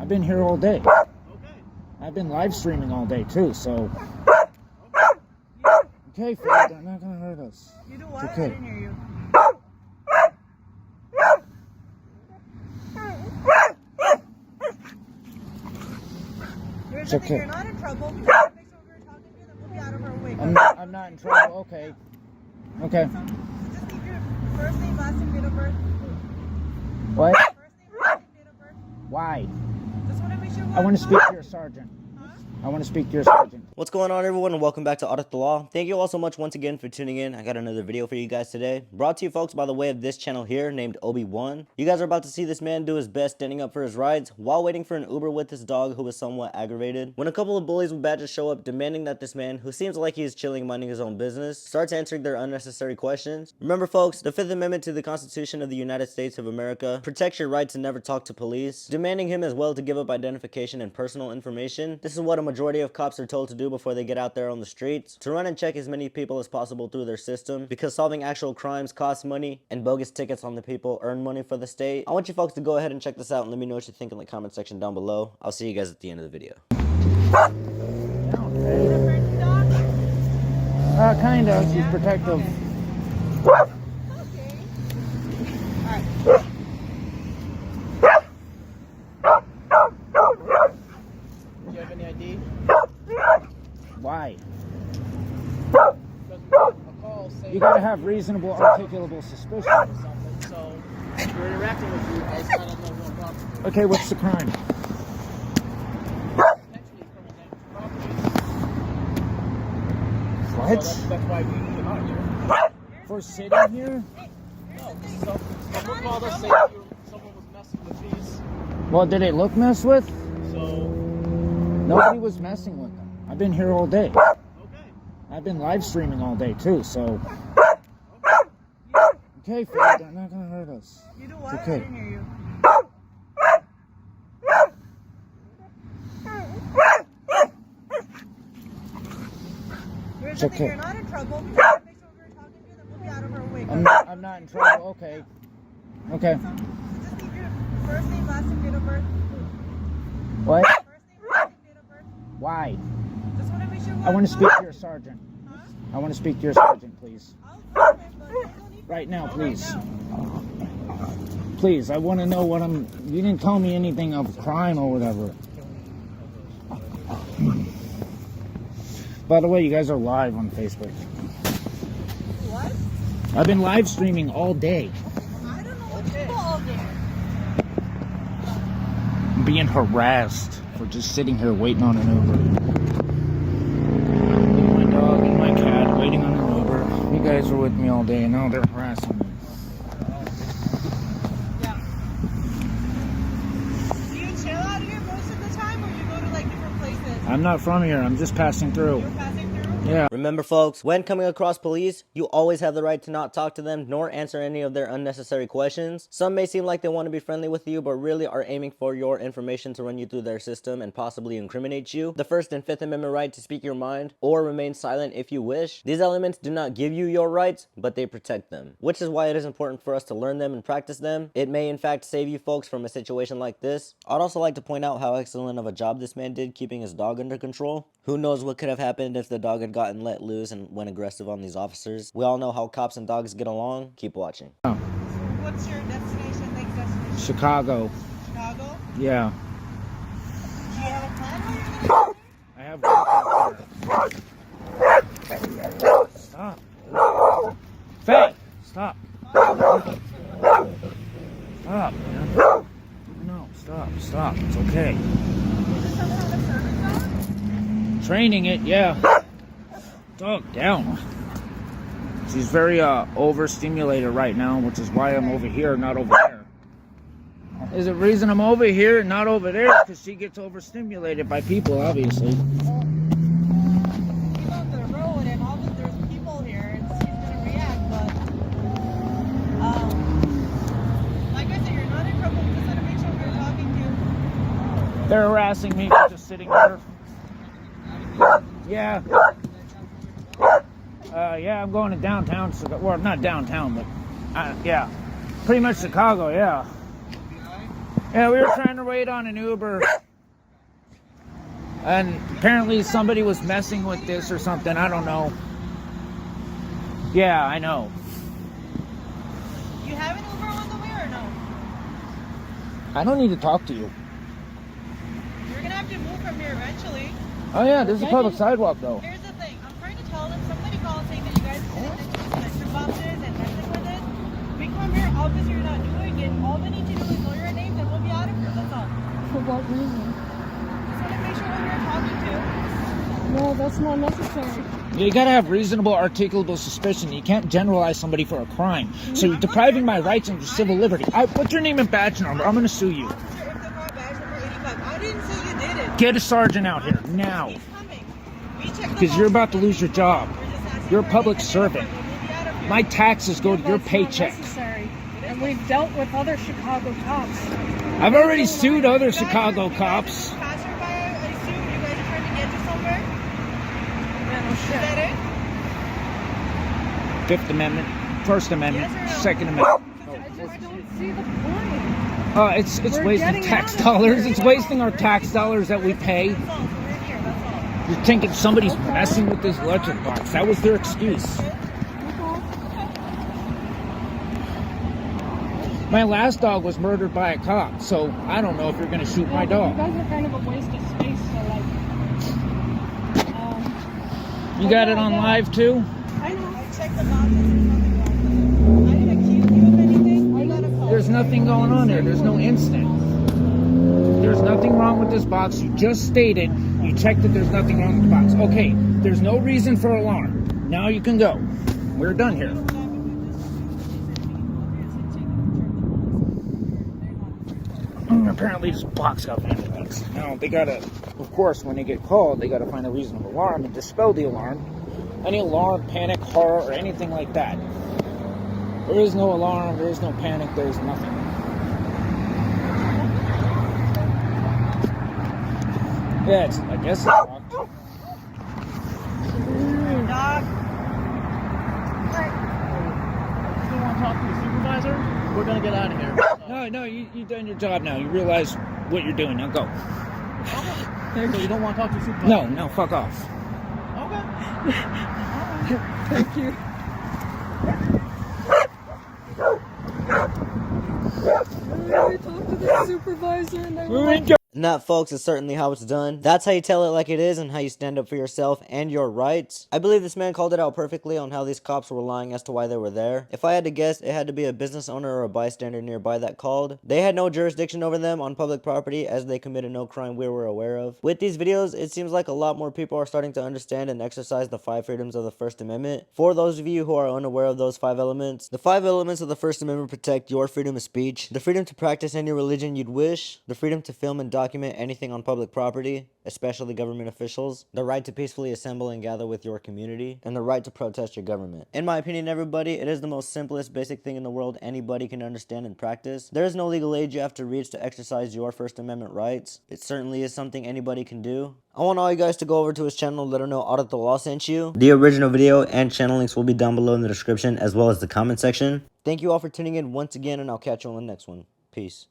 been here all day. Okay. I've been live streaming all day too, so. Okay, Fred, they're not gonna hurt us. You do what? It's okay. I didn't hear you. It's okay. You're not in trouble. We just make sure we're talking to you, then we'll be out of our way. I'm not in trouble. Okay. Okay. So just need your first name, last name, date of birth. What? First name, last name, date of birth. Why? Just want to make sure we're I want to speak to your sergeant. I want to speak to your sergeant. What's going on, everyone, and welcome back to Audit the Law. Thank you all so much once again for tuning in. I got another video for you guys today, brought to you folks by the way of this channel here named Obi-Wan. You guys are about to see this man do his best standing up for his rights while waiting for an Uber with his dog who was somewhat aggravated. When a couple of bullies with badges show up demanding that this man, who seems like he is chilling minding his own business, starts answering their unnecessary questions. Remember folks, the 5th Amendment to the Constitution of the United States of America protects your right to never talk to police, demanding him as well to give up identification and personal information. This is what a majority of cops are told to do before they get out there on the streets, to run and check as many people as possible through their system, because solving actual crimes costs money and bogus tickets on the people earn money for the state. I want you folks to go ahead and check this out and let me know what you think in the comment section down below. I'll see you guys at the end of the video. Kind of. She's protective. Okay. Alright. Do you have any ID? Why? Because we got a call saying You gotta have reasonable, articulable suspicion. something, so if we're interacting with you, I just gotta know what problem. Okay, what's the crime? Potentially criminal damage to property. What? So that's why we came out here. For sitting here? No, someone called us saying someone was messing with these. Well, did it look messed with? So, Nobody was messing with them. I've been here all day. okay. I've been live streaming all day too, so. Okay, Fred, they're not gonna hurt us. You do what? It's okay. I didn't hear you. It's okay. You're not in trouble. We just make sure we're talking to you, then we'll be out of our way. I'm not in trouble. Okay. Okay. So just need your first name, last name, date of birth. What? First name, last name, date of birth. Why? Just want to make sure I want to speak to your sergeant. I want to speak to your sergeant, please. I'll phone him, but you don't need Right now, to please. Right now. Please, I want to know what I'm. You didn't tell me anything of crime or whatever. By the way, you guys are live on Facebook. What? I've been live streaming all day. I don't know what to do all day. I'm being harassed for just sitting here waiting on an Uber. My dog and my cat waiting on an Uber. You guys were with me all day and now they're harassing me. Yeah. Do you chill out here most of the time, or you go to like different places? I'm not from here. I'm just passing through. You're passing through? Yeah. Remember folks, when coming across police, you always have the right to not talk to them nor answer any of their unnecessary questions. Some may seem like they want to be friendly with you, but really are aiming for your information to run you through their system and possibly incriminate you. The 1st and 5th Amendment right to speak your mind or remain silent if you wish. These elements do not give you your rights, but they protect them, which is why it is important for us to learn them and practice them. It may in fact save you folks from a situation like this. I'd also like to point out how excellent of a job this man did keeping his dog under control. Who knows what could have happened if the dog had gotten let loose and went aggressive on these officers. We all know how cops and dogs get along. Keep watching. So what's your destination, next destination? Chicago. Chicago? Yeah. Do you have a plan while you're there? I have. Stop. Faye, stop. Stop, man. No, stop. It's okay. Is this some sort of service dog? Training it, yeah. Dog down. She's very overstimulated right now, which is why I'm over here, not over there. Is the reason I'm over here and not over there because she gets overstimulated by people, obviously. You know the road and all that there's people here and she's gonna react, but like I said, you're not in trouble. We just gotta make sure we're talking to you. They're harassing me for just sitting here. Yeah. Yeah, I'm going to downtown, well, not downtown, but, yeah. Pretty much Chicago, yeah. Yeah, we were trying to wait on an Uber. And apparently somebody was messing with this or something. I don't know. Yeah, I know. You have an Uber on the way or no? I don't need to talk to you. You're gonna have to move from here eventually. Oh yeah, there's a public sidewalk though. Here's the thing. I'm trying to tell them. Somebody called saying that you guys didn't enter boxes and messing with it. We come here. Obviously, you're not doing it. All we need to do is know your names and we'll be out of here. That's all. For what reason? Just want to make sure who you're talking to. No, that's not necessary. You gotta have reasonable articulable suspicion. You can't generalize somebody for a crime. So you're depriving my rights and your civil liberty. What's your name and badge number? I'm gonna sue you. Officer, if the car badge number 85. I didn't say you did it. Get a sergeant out here now. He's coming. We checked the Because you're about to boxes. lose your job. We're just asking You're a for public it and servant. we'll be out of here. My taxes go to your That's not paycheck. necessary. And we've dealt with other Chicago cops. I've already sued other Chicago cops. Passerby, I assume you guys are trying to get to somewhere. Yeah, no Is shit. that it? Fifth Amendment, First Amendment, Yes or no? Second Amendment. I just don't see the point. It's We're wasting getting tax out of dollars. here. It's wasting our tax dollars that we pay. That's all. So we're here. That's all. You're thinking somebody's messing with this electric box. That was their excuse. My last dog was murdered by a cop, so I don't know if you're gonna shoot my You dog. guys are kind of a waste of space, so like... You got it on live too? I know. I checked the boxes. There's nothing wrong with it. I didn't accuse you of anything. You got a call. There's nothing going on there. There's no incident. There's nothing wrong with this box. You just stated you checked that there's nothing wrong with the box. Okay, there's no reason for alarm. Now you can go. We're done here. Apparently this box got vandalized. Now they gotta, of course, when they get called, they gotta find a reason of alarm and dispel the alarm. Any alarm, panic, horror, or anything like that. There is no alarm, there is no panic, there is nothing. Yeah, I guess it's locked. Dog. You want to talk to the supervisor? We're gonna get out of here. No, you've done your job now. You realize what you're doing. Now go. So you don't want to talk to the supervisor? No, fuck off. Okay. Thank you. I talked to the supervisor and they were like, And that, folks, is certainly how it's done. That's how you tell it like it is and how you stand up for yourself and your rights. I believe this man called it out perfectly on how these cops were lying as to why they were there. If I had to guess, it had to be a business owner or a bystander nearby that called. They had no jurisdiction over them on public property as they committed no crime we were aware of. With these videos, it seems like a lot more people are starting to understand and exercise the 5 freedoms of the First Amendment. For those of you who are unaware of those 5 elements, the 5 elements of the First Amendment protect your freedom of speech, the freedom to practice any religion you'd wish, the freedom to film and document anything on public property, especially government officials, the right to peacefully assemble and gather with your community, and the right to protest your government. In my opinion, everybody, it is the most simplest basic thing in the world anybody can understand and practice. There is no legal age you have to reach to exercise your First Amendment rights. It certainly is something anybody can do. I want all you guys to go over to his channel, let him know Audit the Law sent you. The original video and channel links will be down below in the description as well as the comment section. Thank you all for tuning in once again, and I'll catch you on the next one. Peace.